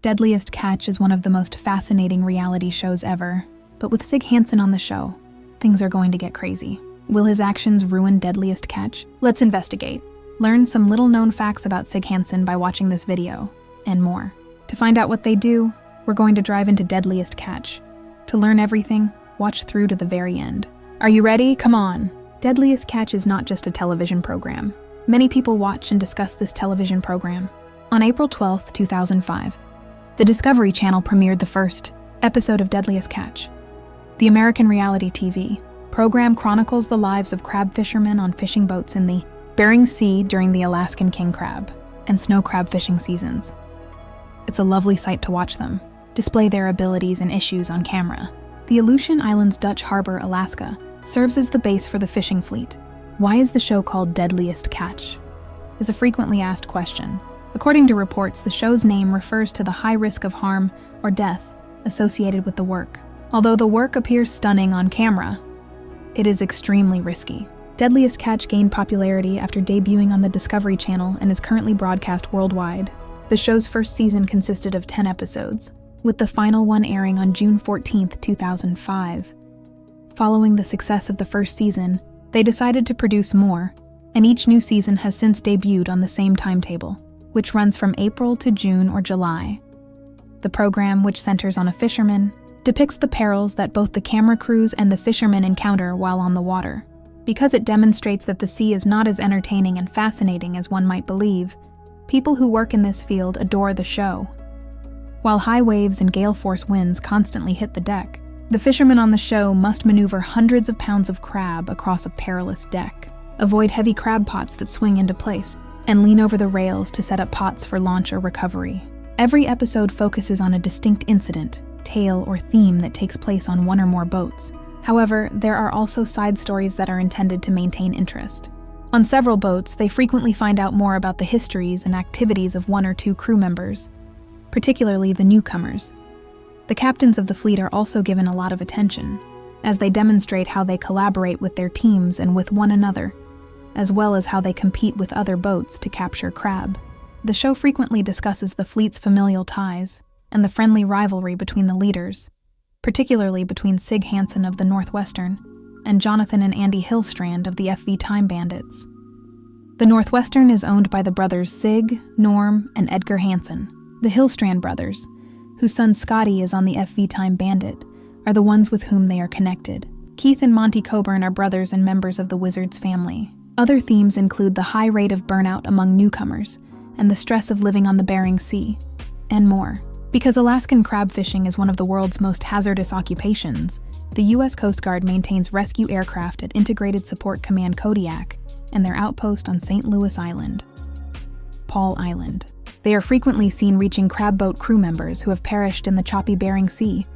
Deadliest Catch is one of the most fascinating reality shows ever, but with Sig Hansen on the show, things are going to get crazy. Will his actions ruin Deadliest Catch? Let's investigate. Learn some little-known facts about Sig Hansen by watching this video, and more. To find out what they do, we're going to dive into Deadliest Catch. To learn everything, watch through to the very end. Are you ready? Come on! Deadliest Catch is not just a television program. Many people watch and discuss this television program. On April 12, 2005, the Discovery Channel premiered the first episode of Deadliest Catch. The American reality TV program chronicles the lives of crab fishermen on fishing boats in the Bering Sea during the Alaskan king crab and snow crab fishing seasons. It's a lovely sight to watch them display their abilities and issues on camera. The Aleutian Islands Dutch Harbor, Alaska, serves as the base for the fishing fleet. Why is the show called Deadliest Catch? Is a frequently asked question. According to reports, the show's name refers to the high risk of harm or death associated with the work. Although the work appears stunning on camera, it is extremely risky. Deadliest Catch gained popularity after debuting on the Discovery Channel and is currently broadcast worldwide. The show's first season consisted of 10 episodes, with the final one airing on June 14, 2005. Following the success of the first season, they decided to produce more, and each new season has since debuted on the same timetable, which runs from April to June or July. The program, which centers on a fisherman, depicts the perils that both the camera crews and the fishermen encounter while on the water. Because it demonstrates that the sea is not as entertaining and fascinating as one might believe, people who work in this field adore the show. While high waves and gale force winds constantly hit the deck, the fishermen on the show must maneuver hundreds of pounds of crab across a perilous deck, avoid heavy crab pots that swing into place, and lean over the rails to set up pots for launch or recovery. Every episode focuses on a distinct incident, tale, or theme that takes place on one or more boats. However, there are also side stories that are intended to maintain interest. On several boats, they frequently find out more about the histories and activities of one or two crew members, particularly the newcomers. The captains of the fleet are also given a lot of attention, as they demonstrate how they collaborate with their teams and with one another, as well as how they compete with other boats to capture crab. The show frequently discusses the fleet's familial ties and the friendly rivalry between the leaders, particularly between Sig Hansen of the Northwestern and Jonathan and Andy Hillstrand of the FV Time Bandits. The Northwestern is owned by the brothers Sig, Norm, and Edgar Hansen. The Hillstrand brothers, whose son Scotty is on the FV Time Bandit, are the ones with whom they are connected. Keith and Monty Coburn are brothers and members of the Wizards family. Other themes include the high rate of burnout among newcomers and the stress of living on the Bering Sea, and more. Because Alaskan crab fishing is one of the world's most hazardous occupations, the U.S. Coast Guard maintains rescue aircraft at Integrated Support Command Kodiak and their outpost on St. Louis Island, Paul Island. They are frequently seen reaching crab boat crew members who have perished in the choppy Bering Sea,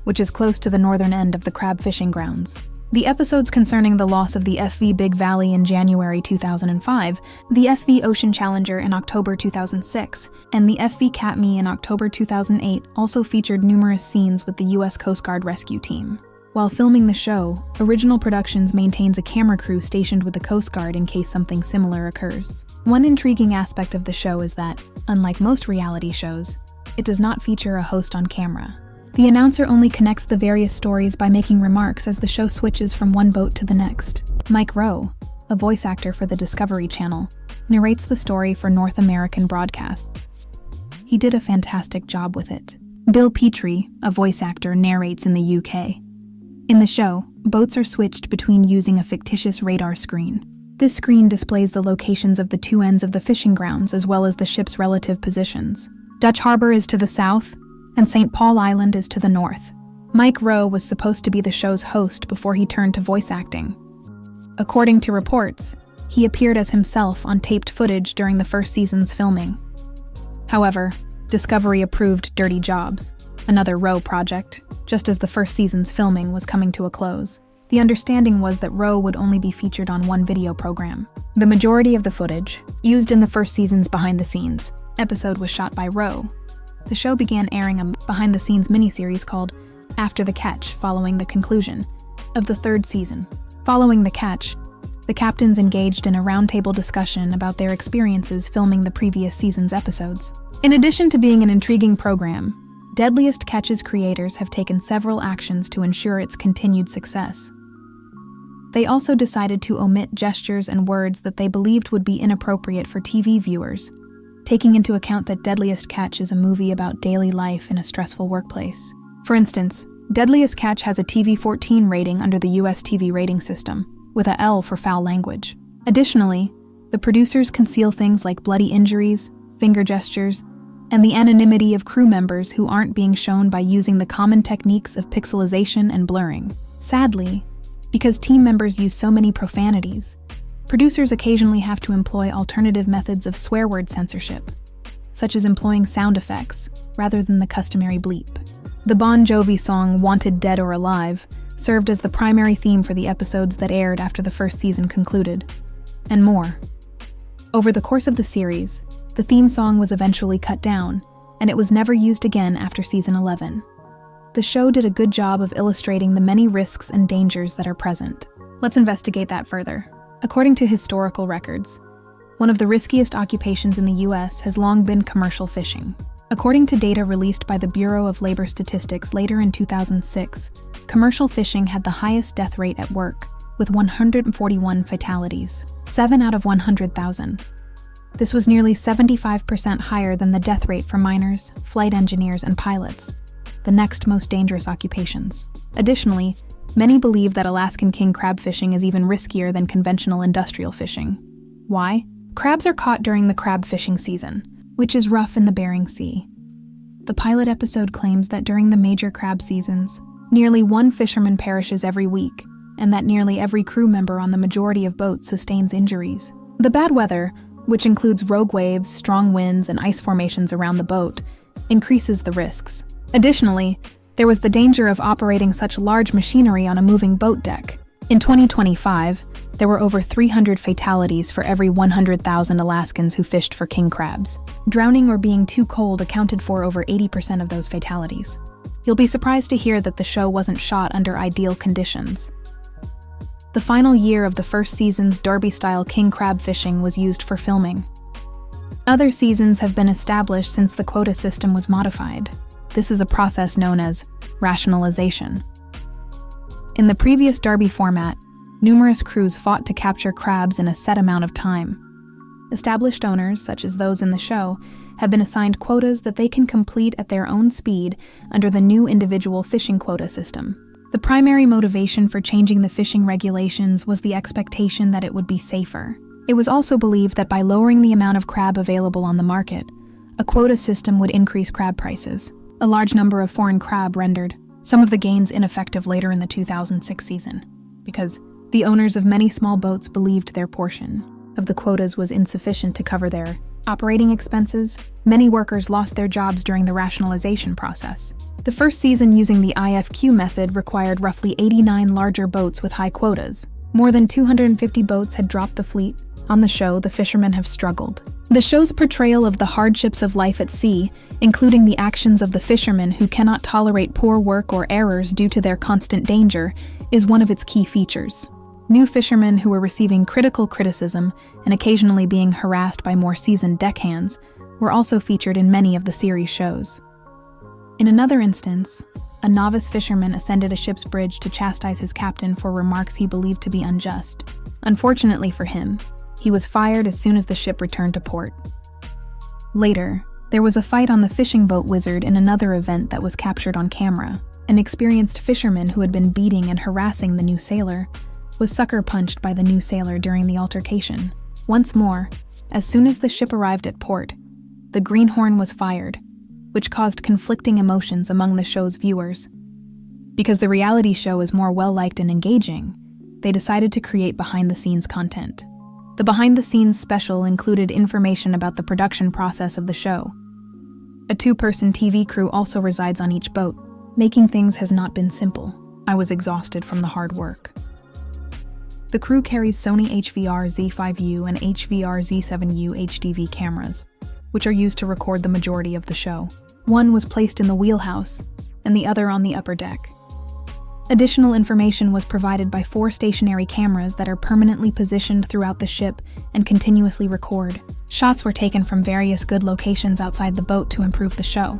which is close to the northern end of the crab fishing grounds. The episodes concerning the loss of the FV Big Valley in January 2005, the FV Ocean Challenger in October 2006, and the FV Katmai in October 2008 also featured numerous scenes with the U.S. Coast Guard rescue team. While filming the show, Original Productions maintains a camera crew stationed with the Coast Guard in case something similar occurs. One intriguing aspect of the show is that, unlike most reality shows, it does not feature a host on camera. The announcer only connects the various stories by making remarks as the show switches from one boat to the next. Mike Rowe, a voice actor for the Discovery Channel, narrates the story for North American broadcasts. He did a fantastic job with it. Bill Petrie, a voice actor, narrates in the UK. In the show, boats are switched between using a fictitious radar screen. This screen displays the locations of the two ends of the fishing grounds as well as the ship's relative positions. Dutch Harbor is to the south, and St. Paul Island is to the north. Mike Rowe was supposed to be the show's host before he turned to voice acting. According to reports, he appeared as himself on taped footage during the first season's filming. However, Discovery approved Dirty Jobs, another Rowe project, just as the first season's filming was coming to a close. The understanding was that Rowe would only be featured on one video program. The majority of the footage, used in the first season's behind-the-scenes episode, was shot by Rowe. The show began airing a behind-the-scenes miniseries called After the Catch following the conclusion of the third season. Following the catch, The captains engaged in a roundtable discussion about their experiences filming the previous season's episodes. In addition to being an intriguing program, Deadliest Catch's creators have taken several actions to ensure its continued success. They also decided to omit gestures and words that they believed would be inappropriate for TV viewers, taking into account that Deadliest Catch is a movie about daily life in a stressful workplace. For instance, Deadliest Catch has a TV-14 rating under the US TV rating system, with a L for foul language. Additionally, the producers conceal things like bloody injuries, finger gestures, and the anonymity of crew members who aren't being shown by using the common techniques of pixelization and blurring. Sadly, because team members use so many profanities, producers occasionally have to employ alternative methods of swear word censorship, such as employing sound effects rather than the customary bleep. The Bon Jovi song "Wanted Dead or Alive" served as the primary theme for the episodes that aired after the first season concluded, and more. Over the course of the series, the theme song was eventually cut down, and it was never used again after season 11. The show did a good job of illustrating the many risks and dangers that are present. Let's investigate that further. According to historical records, one of the riskiest occupations in the US has long been commercial fishing. According to data released by the Bureau of Labor Statistics later in 2006, commercial fishing had the highest death rate at work, with 141 fatalities, 7 out of 100,000. This was nearly 75% higher than the death rate for miners, flight engineers, and pilots, the next most dangerous occupations. Additionally, many believe that Alaskan king crab fishing is even riskier than conventional industrial fishing. Why? Crabs are caught during the crab fishing season, which is rough in the Bering Sea. The pilot episode claims that during the major crab seasons, nearly one fisherman perishes every week, and that nearly every crew member on the majority of boats sustains injuries. The bad weather, which includes rogue waves, strong winds, and ice formations around the boat, increases the risks. Additionally, there was the danger of operating such large machinery on a moving boat deck. In 2025, there were over 300 fatalities for every 100,000 Alaskans who fished for king crabs. Drowning or being too cold accounted for over 80% of those fatalities. You'll be surprised to hear that the show wasn't shot under ideal conditions. The final year of the first season's Derby-style king crab fishing was used for filming. Other seasons have been established since the quota system was modified. This is a process known as rationalization. In the previous Derby format, numerous crews fought to capture crabs in a set amount of time. Established owners, such as those in the show, have been assigned quotas that they can complete at their own speed under the new individual fishing quota system. The primary motivation for changing the fishing regulations was the expectation that it would be safer. It was also believed that by lowering the amount of crab available on the market, a quota system would increase crab prices. A large number of foreign crab rendered some of the gains ineffective later in the 2006 season, because the owners of many small boats believed their portion of the quotas was insufficient to cover their operating expenses. Many workers lost their jobs during the rationalization process. The first season using the IFQ method required roughly 89 larger boats with high quotas. More than 250 boats had dropped the fleet. On the show, the fishermen have struggled. The show's portrayal of the hardships of life at sea, including the actions of the fishermen who cannot tolerate poor work or errors due to their constant danger, is one of its key features. New fishermen who were receiving critical criticism and occasionally being harassed by more seasoned deckhands were also featured in many of the series shows. In another instance, a novice fisherman ascended a ship's bridge to chastise his captain for remarks he believed to be unjust. Unfortunately for him, he was fired as soon as the ship returned to port. Later, there was a fight on the fishing boat Wizard in another event that was captured on camera. An experienced fisherman who had been beating and harassing the new sailor was sucker punched by the new sailor during the altercation. Once more, as soon as the ship arrived at port, the greenhorn was fired, which caused conflicting emotions among the show's viewers. Because the reality show is more well-liked and engaging, they decided to create behind-the-scenes content. The behind-the-scenes special included information about the production process of the show. A 2-person TV crew also resides on each boat. Making things has not been simple. I was exhausted from the hard work. The crew carries Sony HVR Z5U and HVR Z7U HDV cameras, which are used to record the majority of the show. One was placed in the wheelhouse, and the other on the upper deck. Additional information was provided by 4 stationary cameras that are permanently positioned throughout the ship and continuously record. Shots were taken from various good locations outside the boat to improve the show.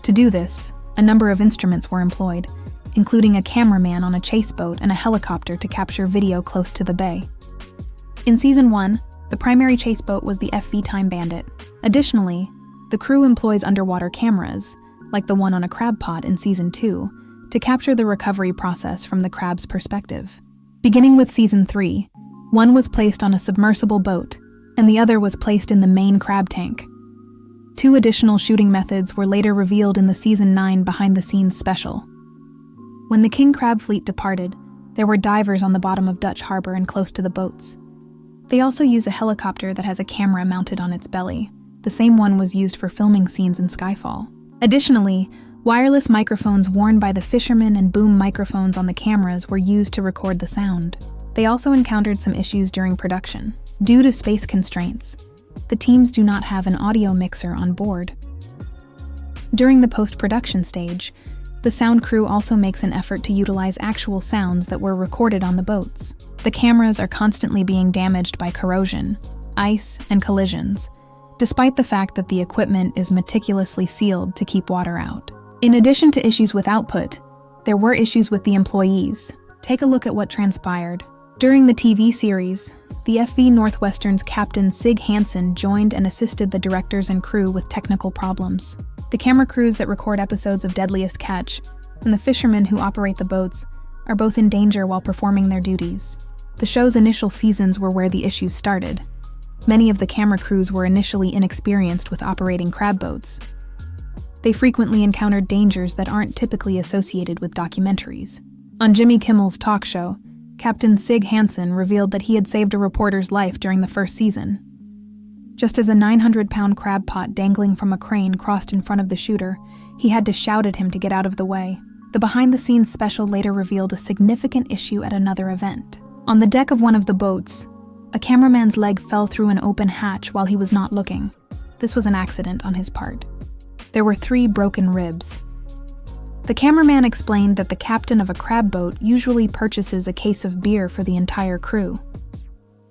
To do this, a number of instruments were employed, including a cameraman on a chase boat and a helicopter to capture video close to the bay. In Season 1, the primary chase boat was the FV Time Bandit. Additionally, the crew employs underwater cameras, like the one on a crab pot in Season 2, to capture the recovery process from the crab's perspective. Beginning with Season 3, one was placed on a submersible boat, and the other was placed in the main crab tank. 2 additional shooting methods were later revealed in the Season 9 behind-the-scenes special. When the king crab fleet departed, there were divers on the bottom of Dutch Harbor and close to the boats. They also use a helicopter that has a camera mounted on its belly. The same one was used for filming scenes in Skyfall. Additionally, wireless microphones worn by the fishermen and boom microphones on the cameras were used to record the sound. They also encountered some issues during production. Due to space constraints, the teams do not have an audio mixer on board. During the post-production stage, the sound crew also makes an effort to utilize actual sounds that were recorded on the boats. The cameras are constantly being damaged by corrosion, ice, and collisions, despite the fact that the equipment is meticulously sealed to keep water out. In addition to issues with output, there were issues with the employees. Take a look at what transpired. During the TV series, the FV Northwestern's captain Sig Hansen joined and assisted the directors and crew with technical problems. The camera crews that record episodes of Deadliest Catch and the fishermen who operate the boats are both in danger while performing their duties. The show's initial seasons were where the issues started. Many of the camera crews were initially inexperienced with operating crab boats. They frequently encountered dangers that aren't typically associated with documentaries. On Jimmy Kimmel's talk show, Captain Sig Hansen revealed that he had saved a reporter's life during the first season. Just as a 900-pound crab pot dangling from a crane crossed in front of the shooter, he had to shout at him to get out of the way. The behind-the-scenes special later revealed a significant issue at another event. On the deck of one of the boats, a cameraman's leg fell through an open hatch while he was not looking. This was an accident on his part. There were 3 broken ribs. The cameraman explained that the captain of a crab boat usually purchases a case of beer for the entire crew.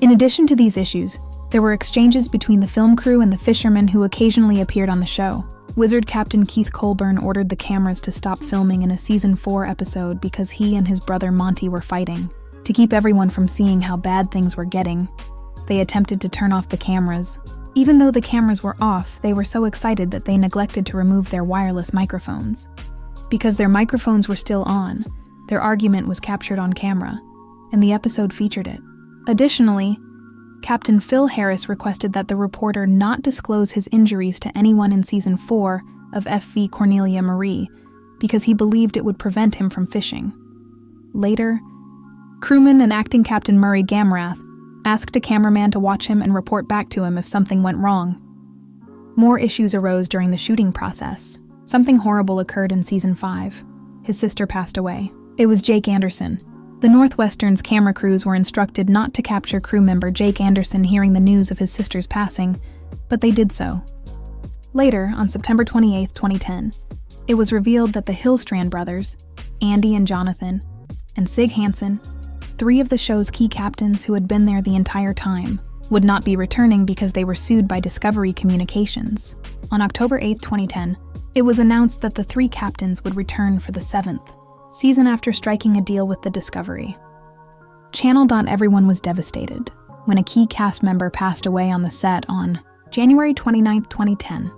In addition to these issues, there were exchanges between the film crew and the fishermen who occasionally appeared on the show. Wizard Captain Keith Colburn ordered the cameras to stop filming in a Season 4 episode because he and his brother Monty were fighting. To keep everyone from seeing how bad things were getting, they attempted to turn off the cameras. Even though the cameras were off, they were so excited that they neglected to remove their wireless microphones. Because their microphones were still on, their argument was captured on camera, and the episode featured it. Additionally, Captain Phil Harris requested that the reporter not disclose his injuries to anyone in Season 4 of FV Cornelia Marie because he believed it would prevent him from fishing. Later, crewman and acting Captain Murray Gamrath asked a cameraman to watch him and report back to him if something went wrong. More issues arose during the shooting process. Something horrible occurred in Season 5. His sister passed away. It was Jake Anderson. The Northwestern's camera crews were instructed not to capture crew member Jake Anderson hearing the news of his sister's passing, but they did so. Later, on September 28, 2010, it was revealed that the Hillstrand brothers, Andy and Jonathan, and Sig Hansen, 3 of the show's key captains who had been there the entire time, would not be returning because they were sued by Discovery Communications. On October 8, 2010, it was announced that the 3 captains would return for the 7th season after striking a deal with the Discovery. Everyone was devastated when a key cast member passed away on the set on January 29, 2010.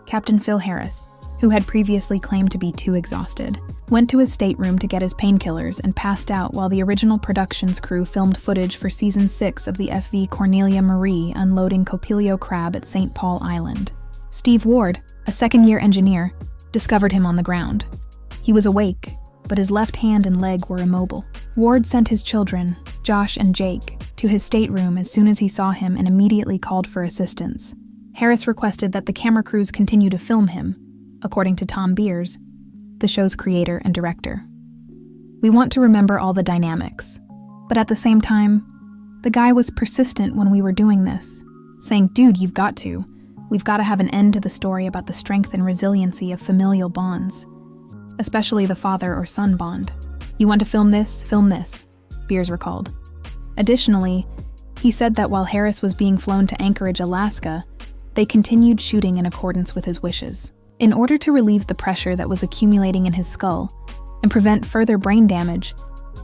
Captain Phil Harris, who had previously claimed to be too exhausted, went to his stateroom to get his painkillers and passed out while the original productions crew filmed footage for Season 6 of the FV Cornelia Marie unloading Copilio crab at St. Paul Island. Steve Ward, a second-year engineer, discovered him on the ground. He was awake, but his left hand and leg were immobile. Ward sent his children, Josh and Jake, to his stateroom as soon as he saw him and immediately called for assistance. Harris requested that the camera crews continue to film him, according to Tom Beers, the show's creator and director. We want to remember all the dynamics, but at the same time, the guy was persistent when we were doing this, saying, "Dude, you've got to. We've got to have an end to the story about the strength and resiliency of familial bonds, especially the father or son bond." "You want to film this? Film this," Beers recalled. Additionally, he said that while Harris was being flown to Anchorage, Alaska, they continued shooting in accordance with his wishes. In order to relieve the pressure that was accumulating in his skull and prevent further brain damage,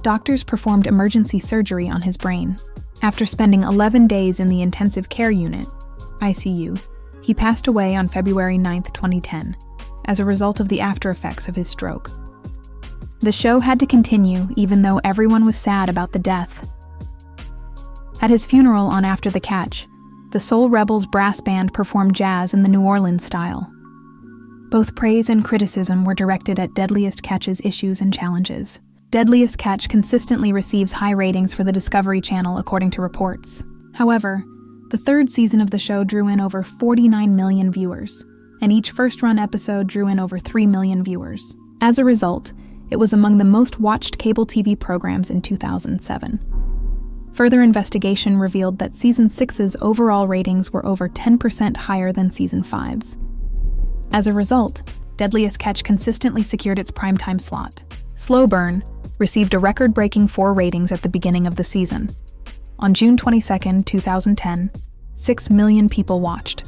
doctors performed emergency surgery on his brain. After spending 11 days in the intensive care unit, ICU, he passed away on February 9, 2010, as a result of the aftereffects of his stroke. The show had to continue even though everyone was sad about the death. At his funeral on After the Catch, the Soul Rebels brass band performed jazz in the New Orleans style. Both praise and criticism were directed at Deadliest Catch's issues and challenges. Deadliest Catch consistently receives high ratings for the Discovery Channel, according to reports. However, the third season of the show drew in over 49 million viewers, and each first-run episode drew in over 3 million viewers. As a result, it was among the most watched cable TV programs in 2007. Further investigation revealed that Season 6's overall ratings were over 10% higher than Season 5's. As a result, Deadliest Catch consistently secured its primetime slot. Slow Burn received a record-breaking 4 ratings at the beginning of the season. On June 22, 2010, 6 million people watched.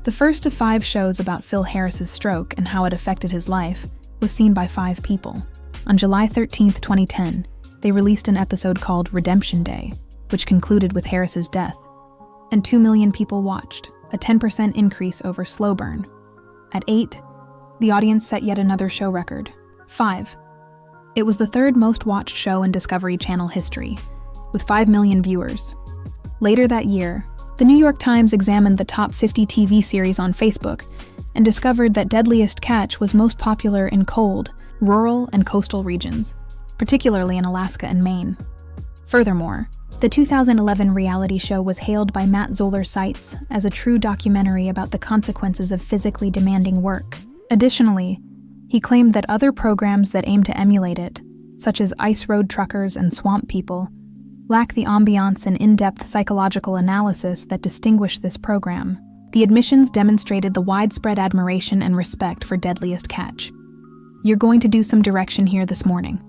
The first of 5 shows about Phil Harris's stroke and how it affected his life was seen by 5 people. On July 13, 2010, they released an episode called Redemption Day, which concluded with Harris's death, and 2 million people watched, a 10% increase over Slow Burn. At 8, the audience set yet another show record, 5. It was the third most watched show in Discovery Channel history, with 5 million viewers. Later that year, the New York Times examined the top 50 TV series on Facebook and discovered that Deadliest Catch was most popular in cold, rural, and coastal regions, particularly in Alaska and Maine. Furthermore, the 2011 reality show was hailed by Matt Zoller Seitz as a true documentary about the consequences of physically demanding work. Additionally, he claimed that other programs that aim to emulate it, such as Ice Road Truckers and Swamp People, lack the ambiance and in-depth psychological analysis that distinguish this program. The admissions demonstrated the widespread admiration and respect for Deadliest Catch. You're going to do some direction here this morning.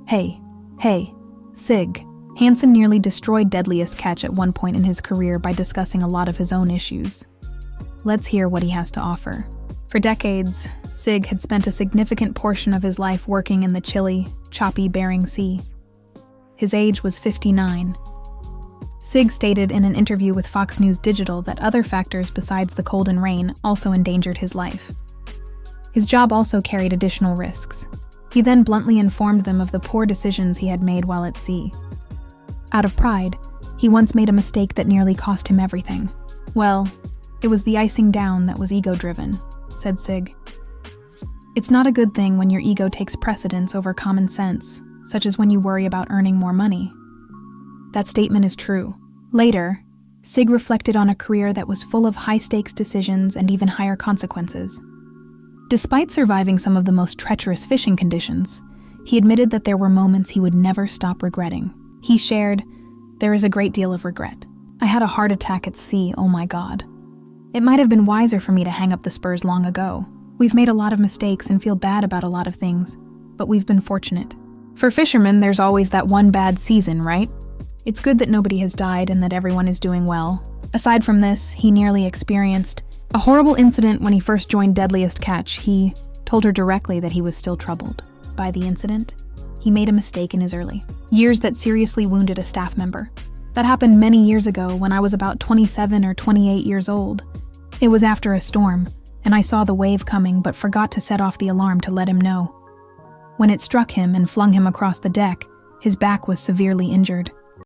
Hey, Sig. Hansen nearly destroyed Deadliest Catch at one point in his career by discussing a lot of his own issues. Let's hear what he has to offer. For decades, Sig had spent a significant portion of his life working in the chilly, choppy Bering Sea. His age was 59. Sig stated in an interview with Fox News Digital that other factors besides the cold and rain also endangered his life. His job also carried additional risks. He then bluntly informed them of the poor decisions he had made while at sea. Out of pride, he once made a mistake that nearly cost him everything. Well, it was the icing down that was ego-driven, said Sig. It's not a good thing when your ego takes precedence over common sense, such as when you worry about earning more money. That statement is true. Later, Sig reflected on a career that was full of high-stakes decisions and even higher consequences. Despite surviving some of the most treacherous fishing conditions, he admitted that there were moments he would never stop regretting. He shared, "There is a great deal of regret. I had a heart attack at sea, oh my God. It might have been wiser for me to hang up the spurs long ago. We've made a lot of mistakes and feel bad about a lot of things, but we've been fortunate. For fishermen, there's always that one bad season, right? It's good that nobody has died and that everyone is doing well. Aside from this, he nearly experienced a horrible incident when he first joined Deadliest Catch. He told her directly that he was still troubled by the incident. He made a mistake in his early years that seriously wounded a staff member. That happened many years ago when I was about 27 or 28 years old. It was after a storm, and I saw the wave coming but forgot to set off the alarm to let him know. When it struck him and flung him across the deck, his back was severely injured.